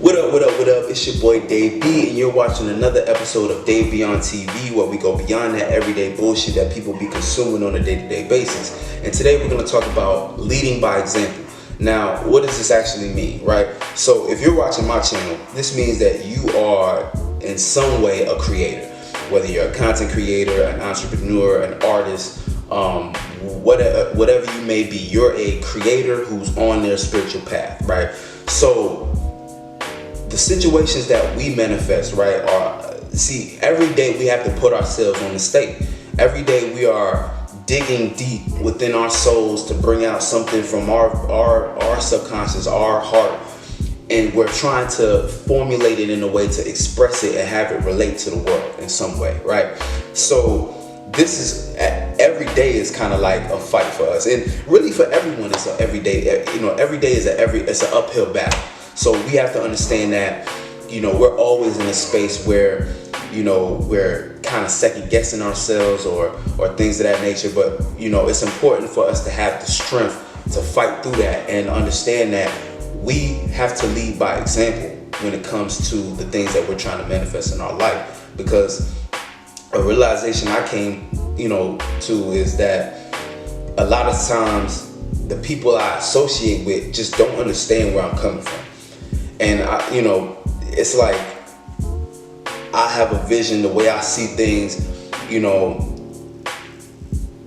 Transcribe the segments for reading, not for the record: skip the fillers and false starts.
What up, what up, what up? It's your boy Dave B, and you're watching another episode of Dave B on TV, where we go beyond that everyday bullshit that people be consuming on a day-to-day basis. And today we're going to talk about leading by example. Now, what does this actually mean, right? So if you're watching my channel, this means that you are in some way a creator. Whether you're a content creator, an entrepreneur, an artist, whatever you may be, you're a creator who's on their spiritual path, right? So the situations that we manifest, right, every day we have to put ourselves on the stake. Every day we are digging deep within our souls to bring out something from our subconscious, our heart, and we're trying to formulate it in a way to express it and have it relate to the world in some way, right? So this is every day is kind of like a fight for us, and really for everyone, it's every day. Every day is it's an uphill battle. So we have to understand that, we're always in a space where, we're kind of second guessing ourselves or things of that nature. But, it's important for us to have the strength to fight through that and understand that we have to lead by example when it comes to the things that we're trying to manifest in our life. Because a realization I came, to is that a lot of times the people I associate with just don't understand where I'm coming from. And it's like I have a vision, the way I see things,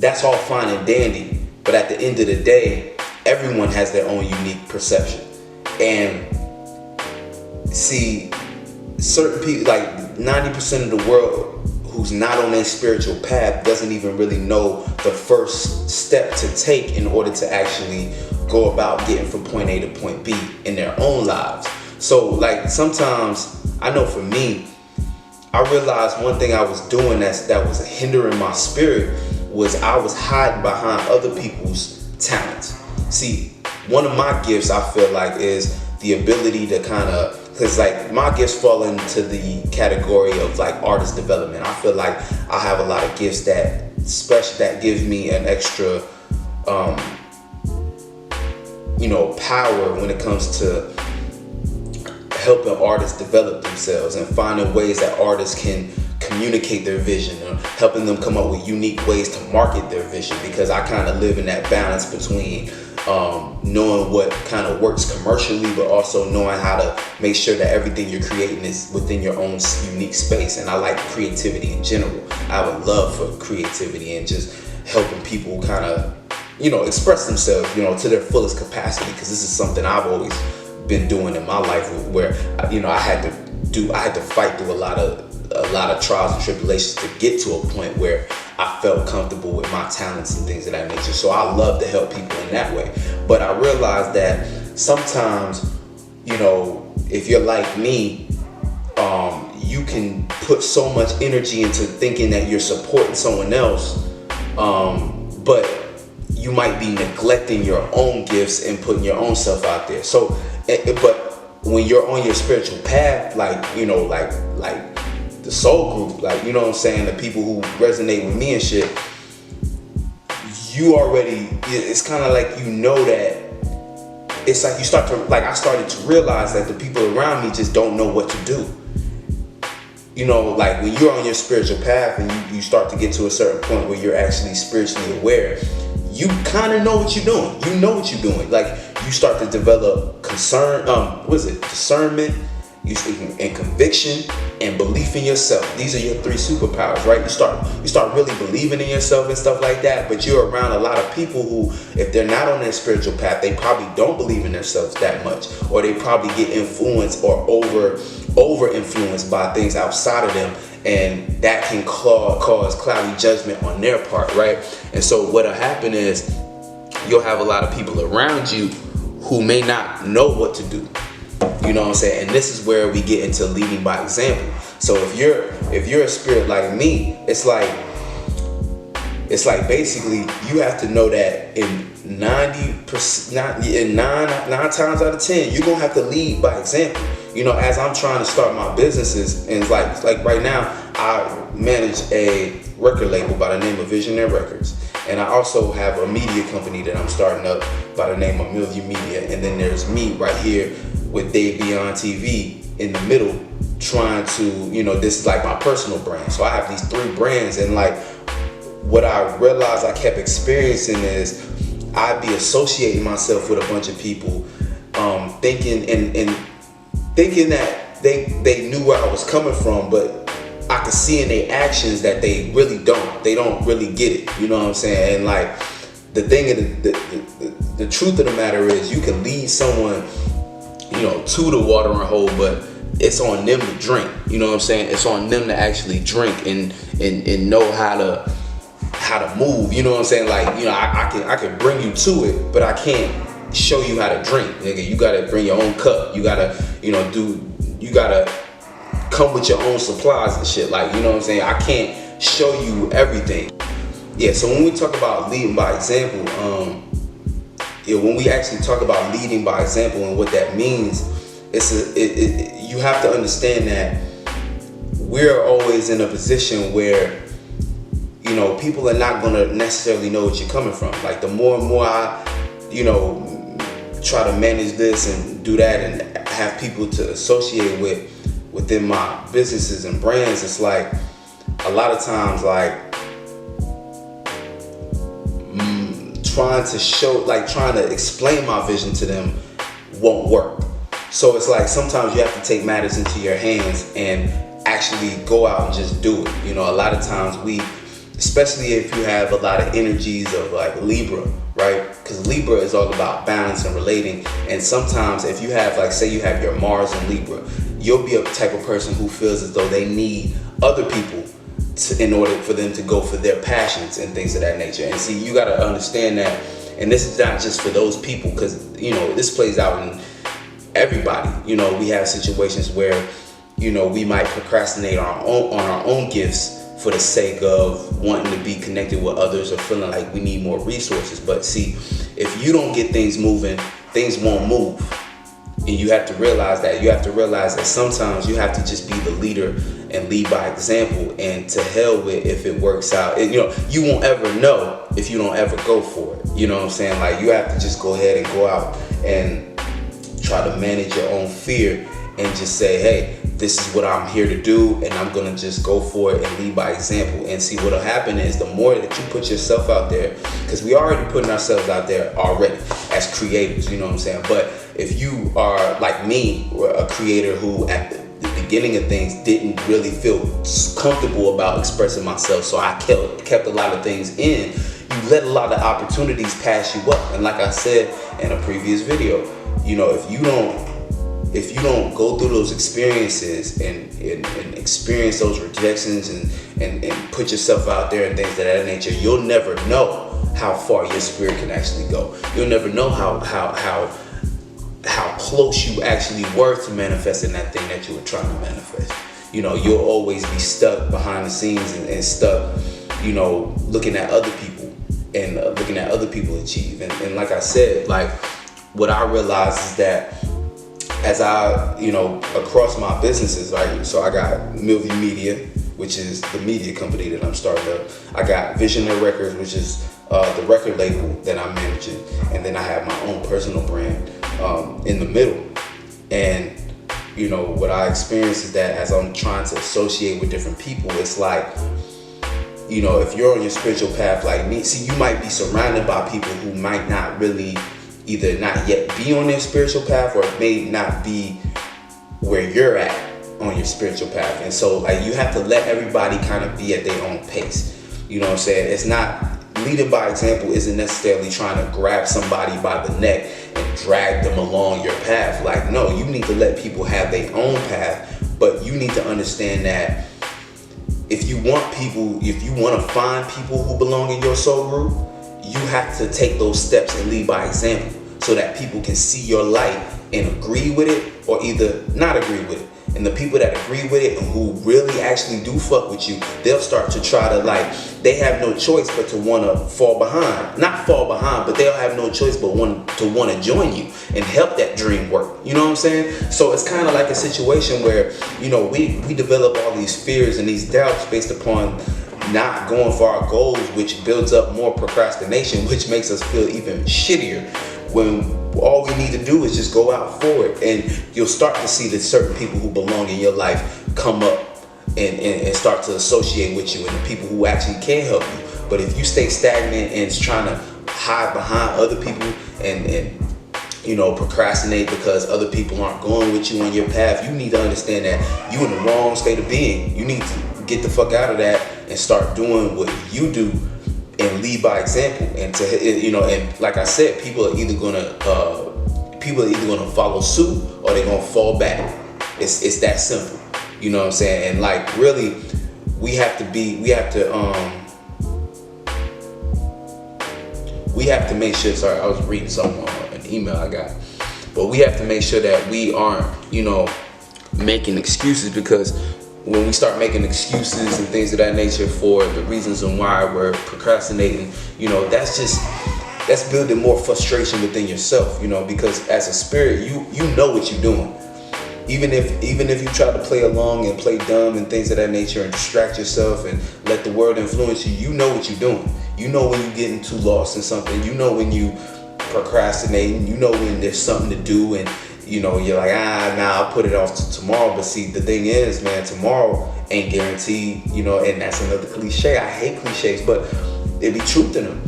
that's all fine and dandy. But at the end of the day, everyone has their own unique perception. And see, certain people, like 90% of the world who's not on their spiritual path doesn't even really know the first step to take in order to actually go about getting from point A to point B in their own lives. So like sometimes, I know for me, I realized one thing I was doing that was hindering my spirit was I was hiding behind other people's talents. See, one of my gifts I feel like is the ability to because like my gifts fall into the category of like artist development. I feel like I have a lot of gifts that gives me an extra power when it comes to helping artists develop themselves and finding ways that artists can communicate their vision, or helping them come up with unique ways to market their vision, because I kind of live in that balance between knowing what kind of works commercially, but also knowing how to make sure that everything you're creating is within your own unique space. And I like creativity in general. I have a love for creativity and just helping people kind of, express themselves, to their fullest capacity, because this is something I've always been doing in my life, where I had to fight through a lot of trials and tribulations to get to a point where I felt comfortable with my talents and things of that nature. So I love to help people in that way. But I realized that sometimes, if you're like me, you can put so much energy into thinking that you're supporting someone else, but you might be neglecting your own gifts and putting your own self out there. So, but when you're on your spiritual path, like the soul group, like, what I'm saying, the people who resonate with me and shit, it's kind of like, that it's like you start to, like, I started to realize that the people around me just don't know what to do. Like when you're on your spiritual path and you start to get to a certain point where you're actually spiritually aware, you kind of know what you're doing. You know what you're doing. Like you start to develop discernment, and conviction and belief in yourself. These are your three superpowers, right? You start really believing in yourself and stuff like that. But you're around a lot of people who, if they're not on their spiritual path, they probably don't believe in themselves that much, or they probably get influenced or over influenced by things outside of them, and that can cause cloudy judgment on their part, right? And so what'll happen is you'll have a lot of people around you who may not know what to do. You know what I'm saying? And this is where we get into leading by example. So if you're a spirit like me, it's like basically you have to know that in 90%, nine times out of 10, you're gonna have to lead by example. As I'm trying to start my businesses, and like right now, I manage a record label by the name of Visionary Records. And I also have a media company that I'm starting up by the name of Million Media. And then there's me right here with Dave Beyond TV in the middle, trying to, this is like my personal brand. So I have these 3 brands, and like what I realized I kept experiencing is I'd be associating myself with a bunch of people, thinking that they knew where I was coming from, but I could see in their actions that they really don't. They don't really get it. You know what I'm saying? And like the thing of the truth of the matter is, you can lead someone, to the watering hole, but it's on them to drink. You know what I'm saying? It's on them to actually drink and know how to move. You know what I'm saying? Like, I can bring you to it, but I can't show you how to drink, nigga. You gotta bring your own cup. You gotta, you gotta come with your own supplies and shit. Like, you know what I'm saying? I can't show you everything. Yeah, so when we talk about leading by example, when we actually talk about leading by example and what that means, you have to understand that we're always in a position where, people are not gonna necessarily know what you're coming from. Like, the more and more I, try to manage this and do that and have people to associate within my businesses and brands, it's like a lot of times, like, trying to explain my vision to them won't work. So it's like sometimes you have to take matters into your hands and actually go out and just do it. A lot of times especially if you have a lot of energies of like Libra, right? Because Libra is all about balance and relating. And sometimes if you have, like, say you have your Mars in Libra, you'll be a type of person who feels as though they need other people in order for them to go for their passions and things of that nature. And see, you got to understand that, and this is not just for those people, because this plays out in everybody. We have situations where we might procrastinate on our own gifts for the sake of wanting to be connected with others or feeling like we need more resources. But see, if you don't get things moving, things won't move. And you have to realize that sometimes you have to just be the leader and lead by example, and to hell with if it works out. You won't ever know if you don't ever go for it. You know what I'm saying? Like, you have to just go ahead and go out and try to manage your own fear and just say, hey, this is what I'm here to do, and I'm gonna just go for it and lead by example. And see, what'll happen is the more that you put yourself out there, because we already putting ourselves out there already as creators, you know what I'm saying? But if you are like me, a creator who at the beginning of things didn't really feel comfortable about expressing myself, so I kept a lot of things in, you let a lot of opportunities pass you up. And like I said in a previous video, if you don't go through those experiences and experience those rejections and put yourself out there and things of that nature, you'll never know how far your spirit can actually go. You'll never know how close you actually were to manifesting that thing that you were trying to manifest. You'll always be stuck behind the scenes and stuck, looking at other people and looking at other people achieve. And like I said, like, what I realized is that as I, across my businesses, like, so I got Milview Media, which is the media company that I'm starting up. I got Visionary Records, which is the record label that I'm managing. And then I have my own personal brand in the middle. And, what I experienced is that as I'm trying to associate with different people, it's like, if you're on your spiritual path like me, see, you might be surrounded by people who might not really either not yet be on their spiritual path or may not be where you're at on your spiritual path. And so, like, you have to let everybody kind of be at their own pace. You know what I'm saying? It's not, leading by example isn't necessarily trying to grab somebody by the neck and drag them along your path. Like, no, you need to let people have their own path, but you need to understand that if you want to find people who belong in your soul group, you have to take those steps and lead by example so that people can see your light and agree with it or either not agree with it. And the people that agree with it and who really actually do fuck with you, they'll start to try to, like, they have no choice but to want to fall behind. Not fall behind, but they'll have no choice but want to join you and help that dream work. You know what I'm saying? So it's kind of like a situation where, we develop all these fears and these doubts based upon not going for our goals, which builds up more procrastination, which makes us feel even shittier when all we need to do is just go out for it, and you'll start to see that certain people who belong in your life come up and start to associate with you, and the people who actually can help you. But if you stay stagnant and trying to hide behind other people and procrastinate because other people aren't going with you on your path, you need to understand that you in the wrong state of being. You need to get the fuck out of that and start doing what you do and lead by example. And and like I said, people are either gonna follow suit or they're gonna fall back. It's that simple. You know what I'm saying? And like really, we have to make sure. Sorry, I was reading something on an email I got, but we have to make sure that we aren't, making excuses, because when we start making excuses and things of that nature for the reasons and why we're procrastinating, that's building more frustration within yourself, because as a spirit, you know what you're doing. Even if you try to play along and play dumb and things of that nature and distract yourself and let the world influence you, you know what you're doing. You know when you're getting too lost in something. You know when you procrastinating. You know when there's something to do and you're like, I'll put it off to tomorrow. But see, the thing is, man, tomorrow ain't guaranteed, and that's another cliche. I hate cliches, but there be truth in them.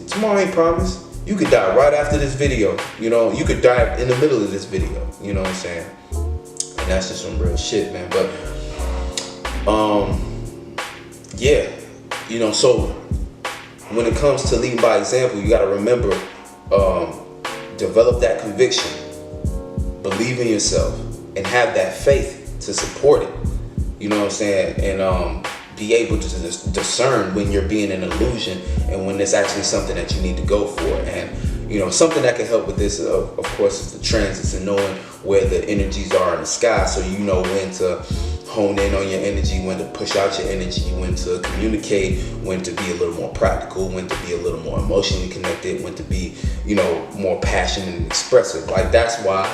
Tomorrow ain't promised. You could die right after this video. You could die in the middle of this video. You know what I'm saying? And that's just some real shit, man. But so when it comes to leading by example, you got to remember, develop that conviction, believe in yourself, and have that faith to support it. You know what I'm saying? And be able to discern when you're being an illusion and when it's actually something that you need to go for. And something that can help with this, of course, is the transits and knowing where the energies are in the sky, so you know when to hone in on your energy, when to push out your energy, when to communicate, when to be a little more practical, when to be a little more emotionally connected, when to be, more passionate and expressive. Like, that's why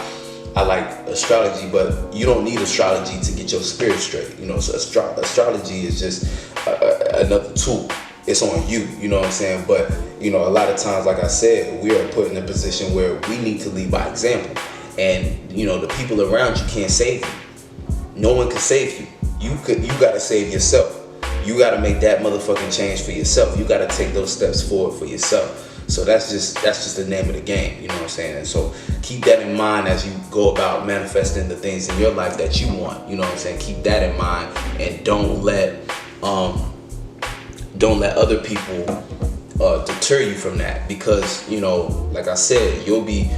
I like astrology, but you don't need astrology to get your spirit straight. So astrology is just another tool. It's on you, you know what I'm saying? But, a lot of times, like I said, we are put in a position where we need to lead by example. And, the people around you can't save you. No one can save you. You got to save yourself. You got to make that motherfucking change for yourself. You got to take those steps forward for yourself. So that's just the name of the game, you know what I'm saying? And so keep that in mind as you go about manifesting the things in your life that you want, you know what I'm saying? Keep that in mind, and don't let other people deter you from that, because like I said, you'll be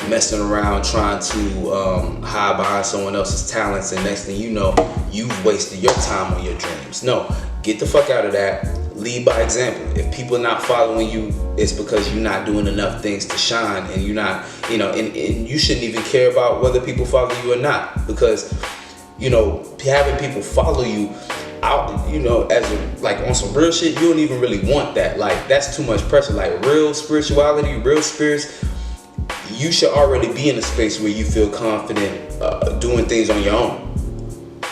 messing around trying to hide behind someone else's talents, and next thing you know, you've wasted your time on your dreams. No, get the fuck out of that. Lead by example. If people are not following you, it's because you're not doing enough things to shine, and you're not, and you shouldn't even care about whether people follow you or not, because having people follow you out, as like on some real shit, you don't even really want that. Like, that's too much pressure. Like, real spirituality, real spirits, you should already be in a space where you feel confident doing things on your own.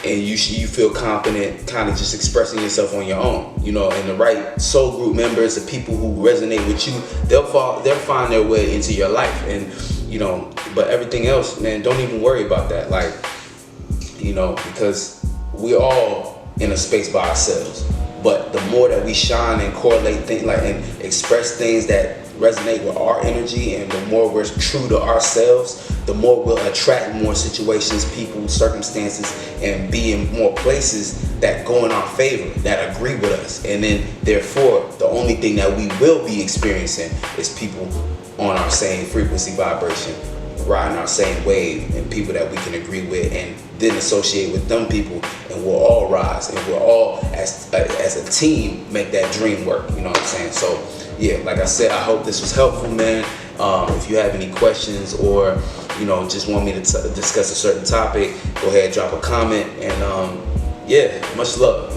And you feel confident kind of just expressing yourself on your own, and the right soul group members, the people who resonate with you, they'll find their way into your life. And, but everything else, man, don't even worry about that. Like, because we're all in a space by ourselves. But the more that we shine and correlate things, like, and express things that resonate with our energy, and the more we're true to ourselves, the more we'll attract more situations, people, circumstances, and be in more places that go in our favor, that agree with us. And then therefore, the only thing that we will be experiencing is people on our same frequency vibration, riding our same wave, and people that we can agree with, and then associate with them people, and we'll all rise, and we'll all as a team make that dream work. You know what I'm saying? So yeah, like I said, I hope this was helpful, man. If you have any questions, or just want me to discuss a certain topic, go ahead, drop a comment, and much love.